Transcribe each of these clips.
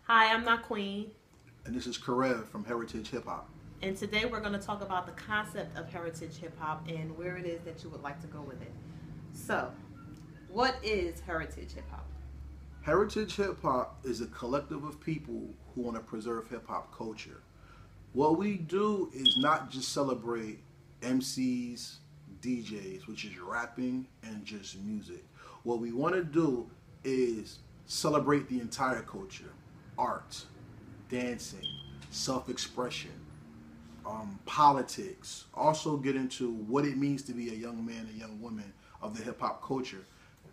Hi, I'm Naqueen, And this is Karev from Heritage Hip Hop. and today we're going to talk about the concept of heritage hip hop and where it is that you would like to go with it. So, what is heritage hip hop? Heritage Hip Hop is a collective of people who want to preserve hip hop culture. What we do is not just celebrate MCs, DJs, which is rapping and just music. What we want to do is celebrate the entire culture: art, dancing, self expression, politics. Also, get into what it means to be a young man and young woman of the hip hop culture,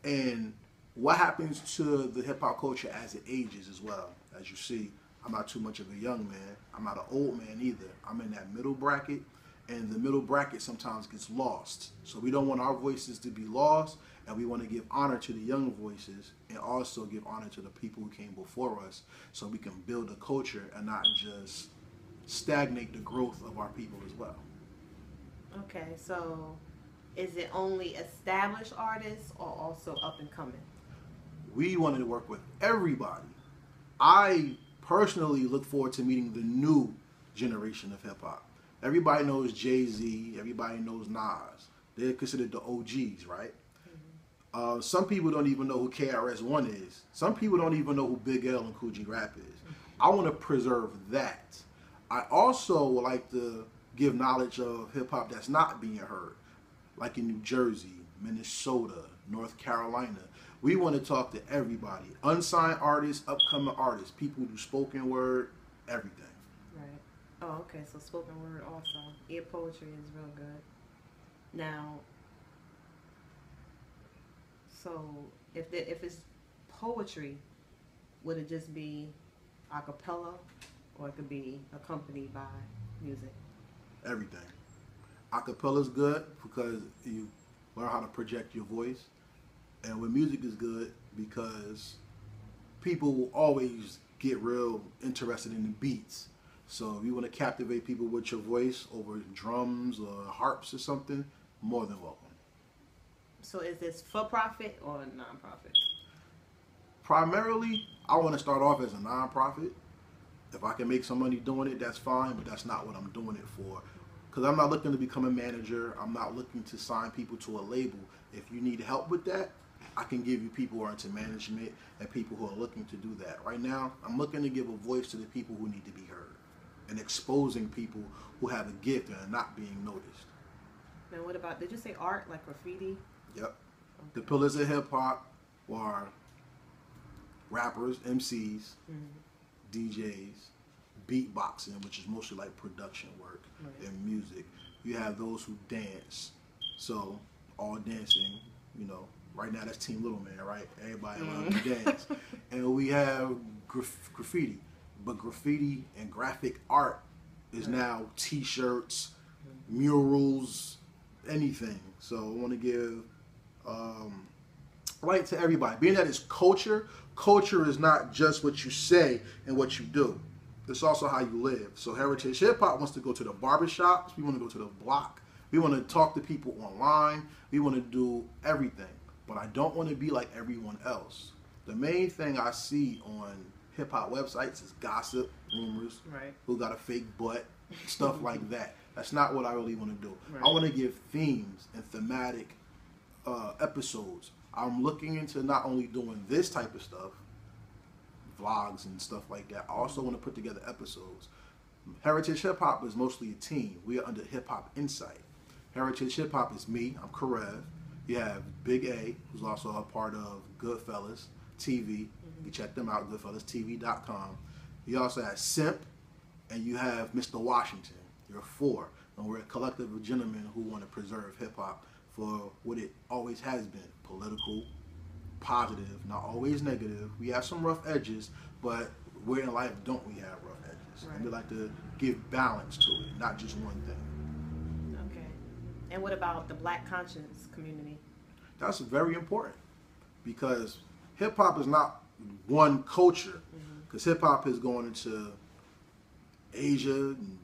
and what happens to the hip hop culture as it ages as well. As you see, I'm not too much of a young man. I'm not an old man either. I'm in that middle bracket, and the middle bracket sometimes gets lost. So we don't want our voices to be lost, and we want to give honor to the young voices and also give honor to the people who came before us, so we can build a culture and not just stagnate the growth of our people as well. Okay, so is it only established artists or also up and coming? We wanted to work with everybody. I personally look forward to meeting the new generation of hip hop. Everybody knows Jay-Z, everybody knows Nas. They're considered the OGs, right? Some people don't even know who KRS-One is. Some people don't even know who Big L and Cool G Rap is. I want to preserve that. I also would like to give knowledge of hip hop that's not being heard, like in New Jersey, Minnesota, North Carolina. We want to talk to everybody: unsigned artists, upcoming artists, people who do spoken word, everything. Right. Oh, okay, so spoken word also. Ear poetry is real good. Now, so if it's poetry, would it just be a cappella or it could be accompanied by music? Everything. Acapella is good because you learn how to project your voice, and with music is good because people will always get real interested in the beats. So if you want to captivate people with your voice over drums or harps or something, more than welcome. So is this for profit or non-profit? Primarily, I want to start off as a nonprofit. If I can make some money doing it, that's fine, but that's not what I'm doing it for. Because I'm not looking to become a manager. I'm not looking to sign people to a label. If you need help with that, I can give you people who are into management and people who are looking to do that. Right now, I'm looking to give a voice to the people who need to be heard and exposing people who have a gift and are not being noticed. Now, what about, did you say art, like graffiti? Yep. The pillars of hip hop are rappers, MCs, DJs, beatboxing, which is mostly like production work, and music. You have those who dance. So all dancing, right now that's Team Little Man, right? Everybody loves to dance. And we have graffiti. But graffiti and graphic art is now t-shirts, murals, anything. So I want to give light to everybody. Being that it's culture, culture is not just what you say and what you do. It's also how you live. So Heritage Hip Hop wants to go to the barbershops. We want to go to the block. We want to talk to people online. We want to do everything. But I don't want to be like everyone else. The main thing I see on hip hop websites is gossip, rumors, who got a fake butt, stuff like that. That's not what I really want to do. I want to give themes and thematic episodes. I'm looking into not only doing this type of stuff, vlogs and stuff like that. I also want to put together episodes. Heritage Hip Hop is mostly a team. We are under Hip Hop Insight. Heritage Hip Hop is me. I'm Karev. You have Big A, who's also a part of Goodfellas TV. You check them out, goodfellastv.com. You also have Simp, and you have Mr. Washington. You're four. And we're a collective of gentlemen who want to preserve hip hop for what it always has been: political, positive, not always negative. We have some rough edges, but where in life don't we have rough edges? And we like to give balance to it, not just one thing. Okay. And what about the Black conscious community? That's very important because hip hop is not one culture. Because hip hop is going into Asia and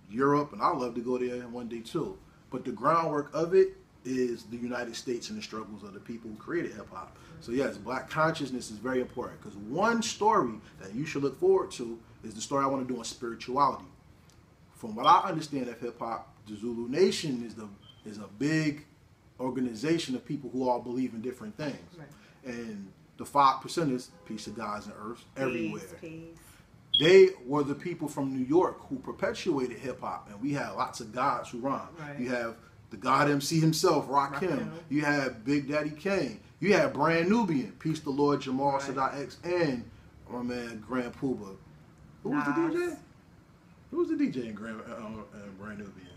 Europe, and I'd love to go there one day too. But the groundwork of it is the United States and the struggles of the people who created hip hop. So yes, black consciousness is very important, because one story that you should look forward to is the story I want to do on spirituality. From what I understand of hip hop, the Zulu Nation is a big organization of people who all believe in different things. Right. And the 5%ers, peace of gods and earths, everywhere. Peace. They were the people from New York who perpetuated hip hop, and we had lots of gods who rhyme. Right. You have the God MC himself, Rakim. You had Big Daddy Kane. You had Brand Nubian, peace the Lord, Jamal Right. Sadat X, and my man Grand Puba. Who was the Nas. DJ? Who was the DJ in Brand Nubian?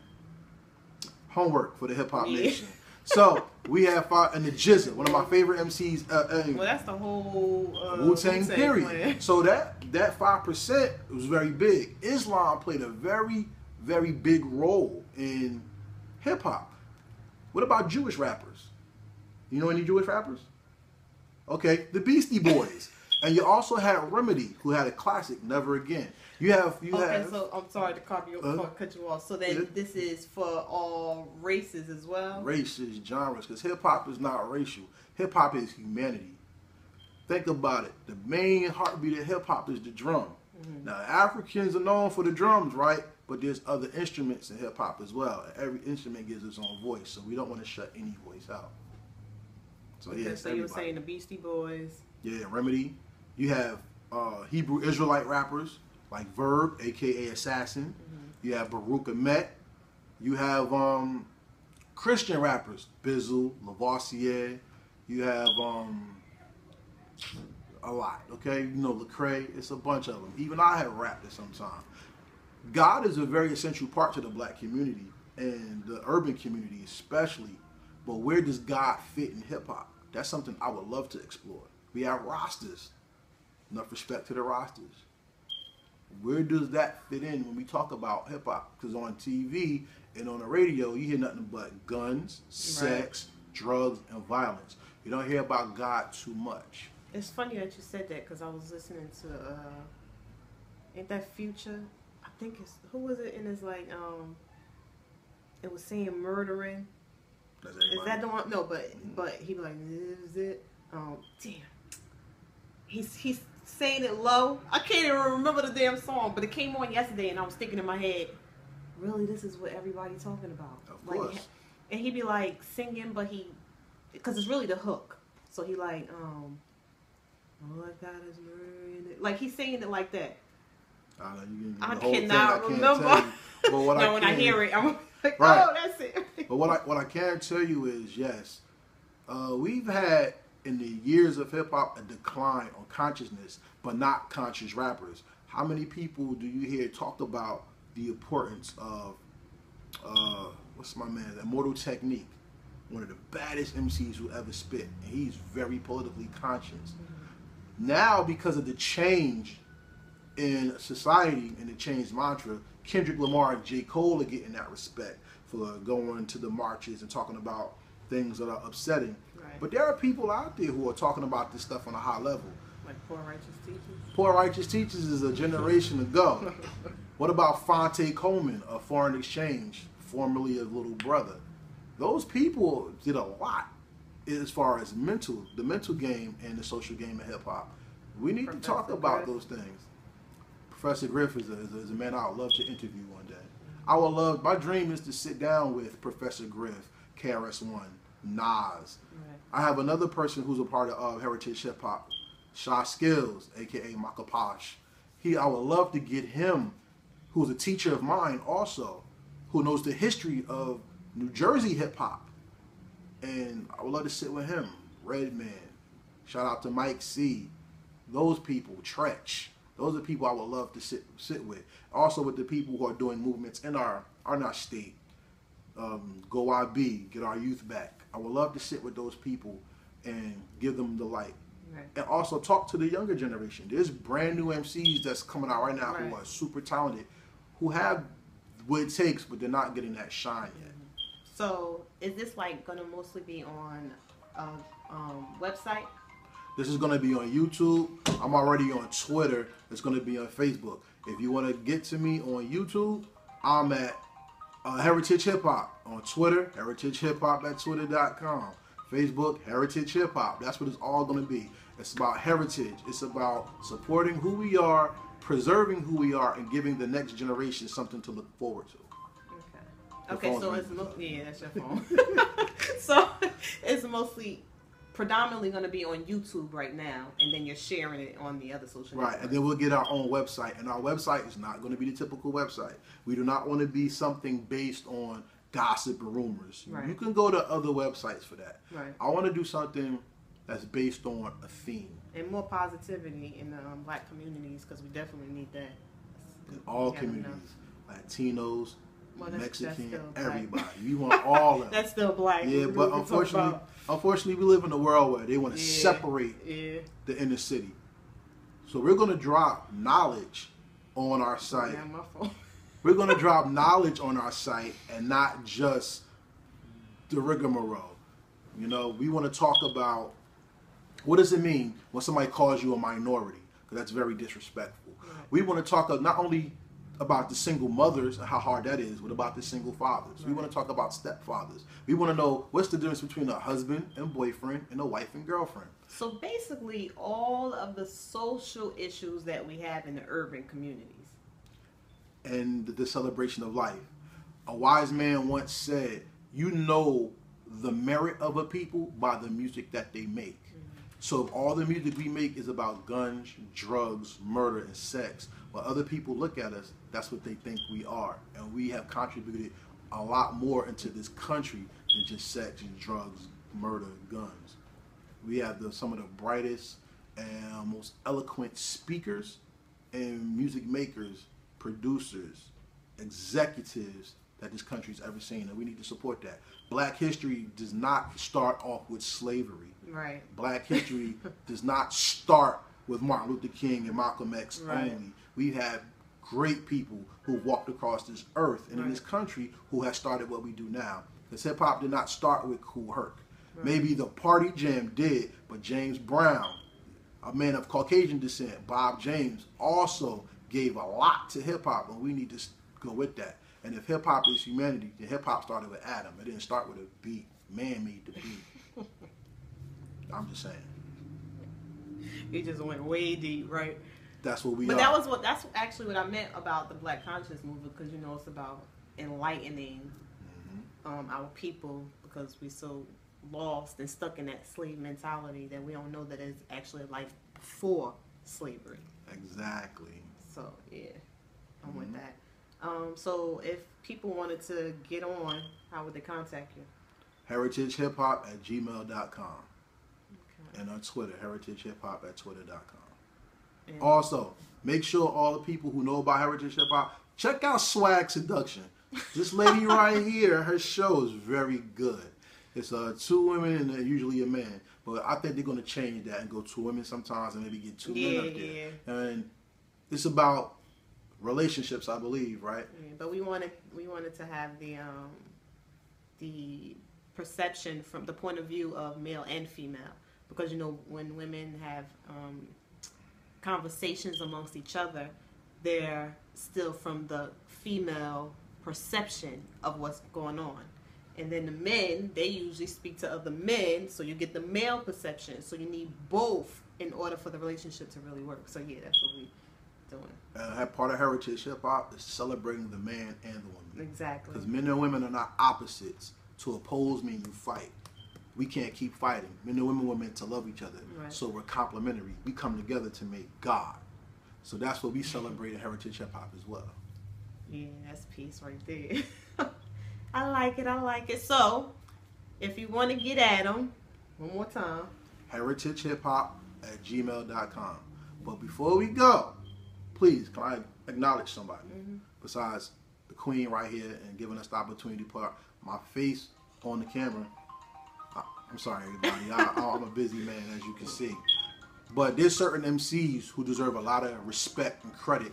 Homework for the Hip Hop Yeah. Nation. So we have and the GZA, one of my favorite MCs. Well, that's the whole Wu-Tang period. clan. So that 5% was very big. Islam played a very, very big role in hip hop. What about Jewish rappers? You know any Jewish rappers? Okay, the Beastie Boys. And you also had Remedy, who had a classic, Never Again. You have. So I'm sorry to cut you off. So then this is for all races as well? Races, genres, because hip-hop is not racial. Hip-hop is humanity. Think about it. The main heartbeat of hip-hop is the drum. Mm-hmm. Now, Africans are known for the drums, right? But there's other instruments in hip-hop as well. Every instrument gives its own voice, so we don't want to shut any voice out. So, okay, yeah, so you were saying the Beastie Boys. Yeah, Remedy. You have Hebrew Israelite rappers like Verb, a.k.a. Assassin. Mm-hmm. You have Baruch Ahmet. You have Christian rappers, Bizzle, Lavoisier. You have a lot, okay? You know, Lecrae. It's a bunch of them. Even I have rapped at some time. God is a very essential part to the black community and the urban community especially. But where does God fit in hip-hop? That's something I would love to explore. We have rosters. Enough respect to the rosters. Where does that fit in when we talk about hip-hop? Because on TV and on the radio, you hear nothing but guns, sex, drugs, and violence. You don't hear about God too much. It's funny that you said that, because I was listening to, ain't that Future? I think it's, who was it? And it's like, it was saying murdering. Is that the one? No, but he be like, is it? Damn. He's saying it low. I can't even remember the damn song, but it came on yesterday, and I was thinking in my head, really, this is what everybody's talking about. Of course. Like, and he be like singing, but because it's really the hook. So he like, all I got is murder. Like he's saying it like that. I cannot remember. But what when I hear it, I'm like, right. Oh, that's it. But what I can tell you is, yes, we've had in the years of hip hop a decline on consciousness, but not conscious rappers. How many people do you hear talk about the importance of what's my man, Immortal Technique, one of the baddest MCs who ever spit, and he's very politically conscious. Mm-hmm. Now, because of the change in society and the change mantra, Kendrick Lamar and J. Cole are getting that respect for going to the marches and talking about things that are upsetting. Right. But there are people out there who are talking about this stuff on a high level. Like Poor Righteous Teachers? Poor Righteous Teachers is a generation ago. What about Fonte Coleman of Foreign Exchange, formerly of Little Brother? Those people did a lot as far as the mental game and the social game of hip-hop. We need to talk about those things. Professor Griff is a man I would love to interview one day. I would love, my dream is to sit down with Professor Griff, KRS-One, Nas. Right. I have another person who's a part of Heritage Hip Hop, Sha Skills, aka Makapash. I would love to get him, who's a teacher of mine also, who knows the history of New Jersey hip hop. And I would love to sit with him. Redman. Shout out to Mike C. Those people, Tretch. Those are people I would love to sit with. Also with the people who are doing movements in our state. Go IB, get our youth back. I would love to sit with those people and give them the light. Right. And also talk to the younger generation. There's brand new MCs that's coming out right now who are super talented, who have what it takes, but they're not getting that shine yet. So is this like going to mostly be on website? This is going to be on YouTube. I'm already on Twitter. It's going to be on Facebook. If you want to get to me on YouTube, I'm at Heritage Hip Hop on Twitter, heritagehiphop@twitter.com. Facebook, Heritage Hip Hop. That's what it's all going to be. It's about heritage. It's about supporting who we are, preserving who we are, and giving the next generation something to look forward to. Okay, so it's yeah, that's your phone. So it's mostly predominantly going to be on YouTube right now, and then you're sharing it on the other social networks. Right, and then we'll get our own website, and our website is not going to be the typical website. We do not want to be something based on gossip and rumors. Right. You can go to other websites for that. Right. I want to do something that's based on a theme. And more positivity in the black communities, because we definitely need that. In all communities, Latinos, Mexican, that's everybody. We want all of them. That's still black. Yeah, but unfortunately, we live in a world where they want to separate the inner city. So we're going to drop knowledge on our site. Yeah, my phone. We're going to drop knowledge on our site and not just the rigmarole. You know, we want to talk about what does it mean when somebody calls you a minority, because that's very disrespectful. Right. We want to talk not only about the single mothers and how hard that is, but about the single fathers. Right. We want to talk about stepfathers. We want to know what's the difference between a husband and boyfriend and a wife and girlfriend. So basically all of the social issues that we have in the urban communities. And the celebration of life. A wise man once said, you know the merit of a people by the music that they make. So if all the music we make is about guns, drugs, murder, and sex, when other people look at us, that's what they think we are. And we have contributed a lot more into this country than just sex and drugs, murder, and guns. We have some of the brightest and most eloquent speakers and music makers, producers, executives that this country's ever seen, and we need to support that. Black history does not start off with slavery. Right. Black history does not start with Martin Luther King and Malcolm X only. We have great people who walked across this earth and in this country who have started what we do now. Because hip hop did not start with Kool Herc. Right. Maybe the Party Jam did, but James Brown, a man of Caucasian descent, Bob James, also gave a lot to hip hop, and we need to go with that. And if hip hop is humanity, then hip hop started with Adam. It didn't start with a beat. Man made the beat. I'm just saying. You just went way deep, right? That's what we But are. that's actually what I meant about the Black Conscious Movement, because it's about enlightening our people, because we're so lost and stuck in that slave mentality that we don't know that it's actually a life before slavery. Exactly. So yeah, I'm with that. So if people wanted to get on, how would they contact you? heritagehiphop@gmail.com. Okay. And on Twitter, heritagehiphop@twitter.com. Also, make sure all the people who know about Heritage Hip Hop, check out Swag Seduction. This lady right here, her show is very good. It's 2 women and usually a man. But I think they're going to change that and go 2 women sometimes and maybe get 2 men up there. Yeah. And it's about relationships, I believe, right? Yeah, but we wanted to have the perception from the point of view of male and female, because when women have conversations amongst each other, they're still from the female perception of what's going on. And then the men, they usually speak to other men, so you get the male perception. So you need both in order for the relationship to really work. So yeah, that's what we're doing. Part of Heritage Hip Hop is celebrating the man and the woman. Exactly. Because men and women are not opposites. To oppose means you fight. We can't keep fighting. Men and women were meant to love each other. Right. So we're complementary. We come together to make God. So that's what we celebrate in Heritage Hip Hop as well. Yeah, that's peace right there. I like it. So, if you want to get at them, one more time. heritagehiphop@gmail.com. But before we go, please, can I acknowledge somebody besides the queen right here and giving us the opportunity to put my face on the camera. I'm sorry, everybody. I'm a busy man, as you can see. But there's certain MCs who deserve a lot of respect and credit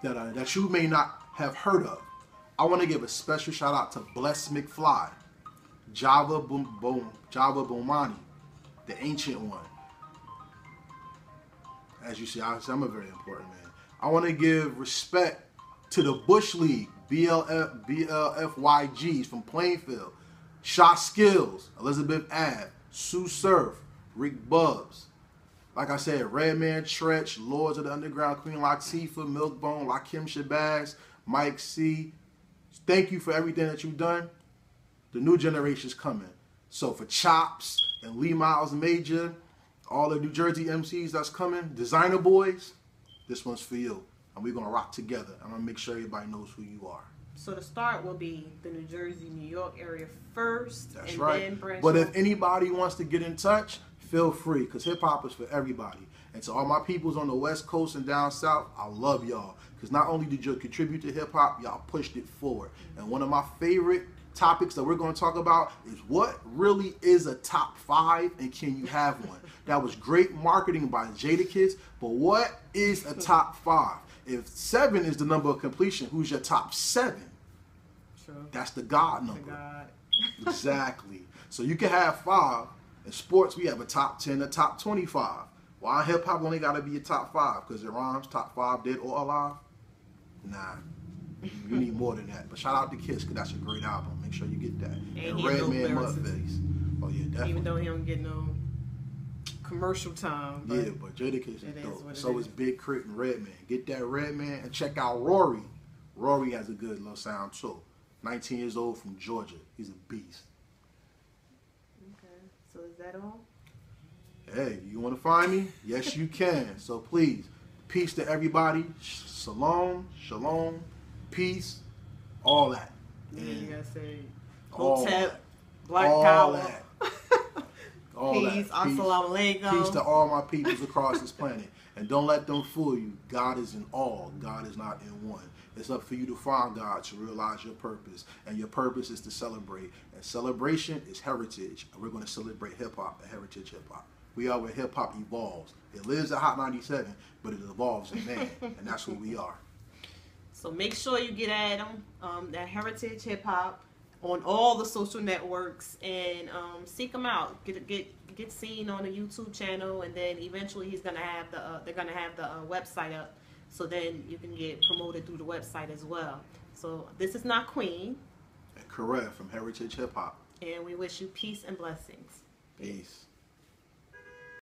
that you may not have heard of. I want to give a special shout out to Bless McFly, Java Bomani, the ancient one. As you see, I'm a very important man. I want to give respect to the Bush League, BLFYGs from Plainfield, Shot Skills, Elizabeth Ave, Sue Surf, Rick Bubs. Like I said, Redman Tretch, Lords of the Underground, Queen Latifah, Milkbone, Lakim Shabazz, Mike C. Thank you for everything that you've done. The new generation's coming. So for Chops and Lee Miles Major, all the New Jersey MCs that's coming, Designer Boys, this one's for you. And we're going to rock together. I'm going to make sure everybody knows who you are. So the start will be the New Jersey, New York area first. That's and right. Then branch but off. if anybody wants to get in touch, feel free, because hip-hop is for everybody. And to all my peoples on the West Coast and down South, I love y'all. Because not only did you contribute to hip-hop, y'all pushed it forward. And one of my favorite topics that we're going to talk about is what really is a top 5 and can you have one? That was great marketing by Jadakiss, but what is a top 5? If 7 is the number of completion, who's your top 7? True. That's the God number. The God. Exactly. So you can have 5. In sports, we have a top 10, a top 25. Why hip-hop only got to be a top 5? Because it rhymes, top 5, dead or alive? Nah. You need more than that. But shout out to Kiss, because that's a great album. Make sure you get that. And Redman Mudface. Oh, yeah, definitely. Even though he don't get no commercial time. But yeah, but Jadakiss is dope. So is Big Crit and Redman. Get that Redman and check out Rory. Rory has a good little sound, too. 19 years old from Georgia. He's a beast. Okay. So is that all? Hey, you want to find me? Yes, you can. So please, peace to everybody. Shalom, shalom, peace, all that. And you gotta say all Hotep, that. Black all Power. That. All Peace, that. Peace. assalamu alaikum. Peace to all my peoples across this planet. And don't let them fool you. God is in all. God is not in one. It's up for you to find God to realize your purpose. And your purpose is to celebrate. And celebration is heritage. And we're going to celebrate hip-hop and heritage hip-hop. We are where hip-hop evolves. It lives at Hot 97, but it evolves in man. And that's who we are. So make sure you get at him, that Heritage Hip Hop, on all the social networks, and seek him out. Get seen on the YouTube channel, and then eventually he's gonna have they're gonna have the website up, so then you can get promoted through the website as well. So this is Naqueen And Karev from Heritage Hip Hop. and we wish you peace and blessings. Peace.